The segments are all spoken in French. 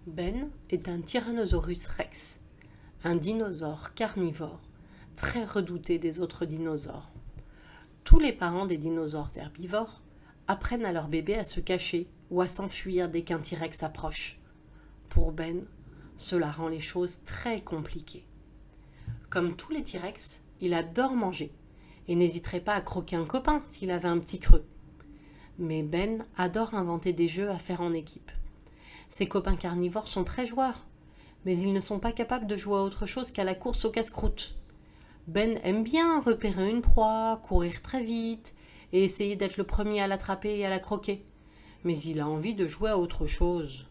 Ben est un Tyrannosaurus rex, un dinosaure carnivore très redouté des autres dinosaures. Tous les parents des dinosaures herbivores apprennent à leur bébé à se cacher ou à s'enfuir dès qu'un T-Rex approche. Pour Ben, cela rend les choses très compliquées. Comme tous les T-Rex, il adore manger et n'hésiterait pas à croquer un copain s'il avait un petit creux. Mais Ben adore inventer des jeux à faire en équipe. Ses copains carnivores sont très joueurs, mais ils ne sont pas capables de jouer à autre chose qu'à la course au casse-croûte. Ben aime bien repérer une proie, courir très vite et essayer d'être le premier à l'attraper et à la croquer. Mais il a envie de jouer à autre chose.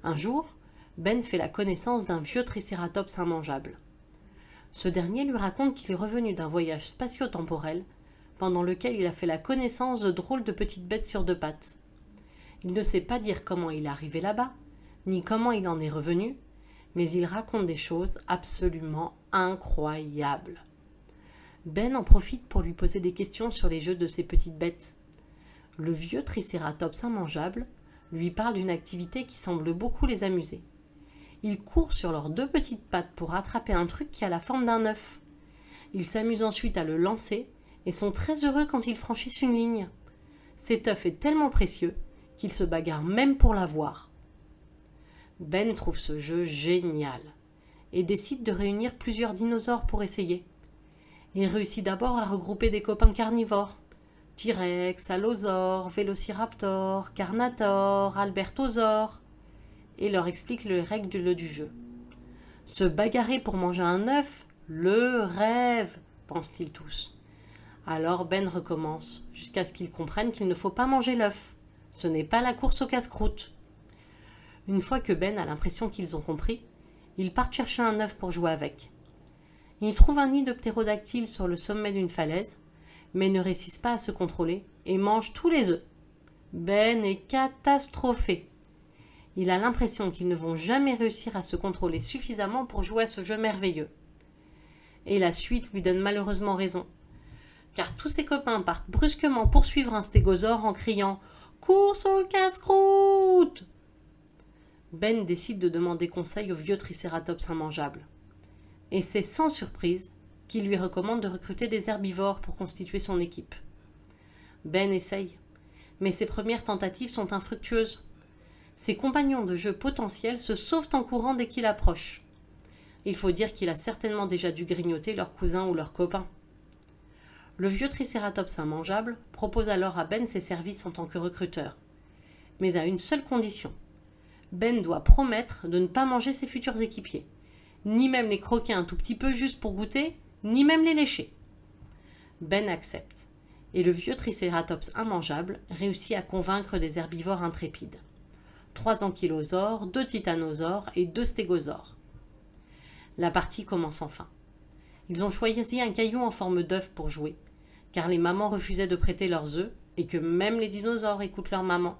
Un jour, Ben fait la connaissance d'un vieux tricératops immangeable. Ce dernier lui raconte qu'il est revenu d'un voyage spatio-temporel pendant lequel il a fait la connaissance de drôles de petites bêtes sur deux pattes. Il ne sait pas dire comment il est arrivé là-bas, ni comment il en est revenu, mais il raconte des choses absolument incroyables. Ben en profite pour lui poser des questions sur les jeux de ces petites bêtes. Le vieux tricératops immangeable lui parle d'une activité qui semble beaucoup les amuser. Ils courent sur leurs deux petites pattes pour attraper un truc qui a la forme d'un œuf. Ils s'amusent ensuite à le lancer et sont très heureux quand ils franchissent une ligne. Cet œuf est tellement précieux qu'ils se bagarrent même pour l'avoir. Ben trouve ce jeu génial et décide de réunir plusieurs dinosaures pour essayer. Il réussit d'abord à regrouper des copains carnivores. T-Rex, Allosaure, Vélociraptor, Carnator, Albertosaure, et leur explique les règles du jeu. Se bagarrer pour manger un œuf, le rêve, pensent-ils tous. Alors Ben recommence, jusqu'à ce qu'ils comprennent qu'il ne faut pas manger l'œuf. Ce n'est pas la course au casse-croûte. Une fois que Ben a l'impression qu'ils ont compris, ils partent chercher un œuf pour jouer avec. Ils trouvent un nid de ptérodactyle sur le sommet d'une falaise, mais ne réussissent pas à se contrôler et mangent tous les œufs. Ben est catastrophé. Il a l'impression qu'ils ne vont jamais réussir à se contrôler suffisamment pour jouer à ce jeu merveilleux. Et la suite lui donne malheureusement raison, car tous ses copains partent brusquement poursuivre un stégosaure en criant « Course au casse-croûte !» Ben décide de demander conseil au vieux tricératops immangeable. Et c'est sans surprise qu'il lui recommande de recruter des herbivores pour constituer son équipe. Ben essaye, mais ses premières tentatives sont infructueuses. Ses compagnons de jeu potentiels se sauvent en courant dès qu'il approche. Il faut dire qu'il a certainement déjà dû grignoter leurs cousins ou leurs copains. Le vieux tricératops immangeable propose alors à Ben ses services en tant que recruteur, mais à une seule condition. Ben doit promettre de ne pas manger ses futurs équipiers, ni même les croquer un tout petit peu juste pour goûter, ni même les lécher. Ben accepte, et le vieux tricératops immangeable réussit à convaincre des herbivores intrépides. 3 ankylosaures, 2 titanosaures et 2 stégosaures. La partie commence enfin. Ils ont choisi un caillou en forme d'œuf pour jouer, car les mamans refusaient de prêter leurs œufs et que même les dinosaures écoutent leurs mamans.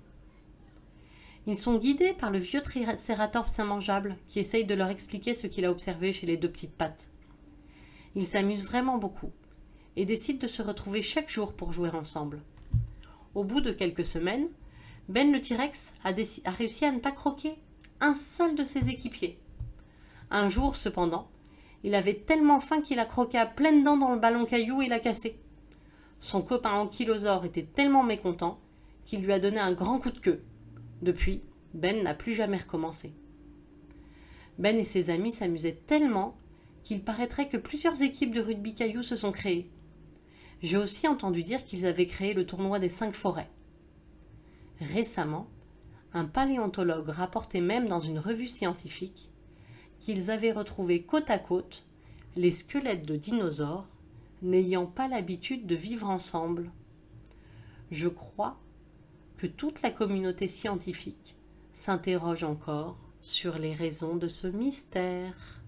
Ils sont guidés par le vieux tricératops immangeable qui essaye de leur expliquer ce qu'il a observé chez les deux petites pattes. Ils s'amusent vraiment beaucoup et décident de se retrouver chaque jour pour jouer ensemble. Au bout de quelques semaines, Ben le T-Rex a réussi à ne pas croquer un seul de ses équipiers. Un jour, cependant, il avait tellement faim qu'il a croqué à pleines dents dans le ballon caillou et l'a cassé. Son copain ankylosaure était tellement mécontent qu'il lui a donné un grand coup de queue. Depuis, Ben n'a plus jamais recommencé. Ben et ses amis s'amusaient tellement qu'il paraîtrait que plusieurs équipes de rugby caillou se sont créées. J'ai aussi entendu dire qu'ils avaient créé le tournoi des 5 forêts. Récemment, un paléontologue rapportait même dans une revue scientifique qu'ils avaient retrouvé côte à côte les squelettes de dinosaures n'ayant pas l'habitude de vivre ensemble. Je crois que toute la communauté scientifique s'interroge encore sur les raisons de ce mystère.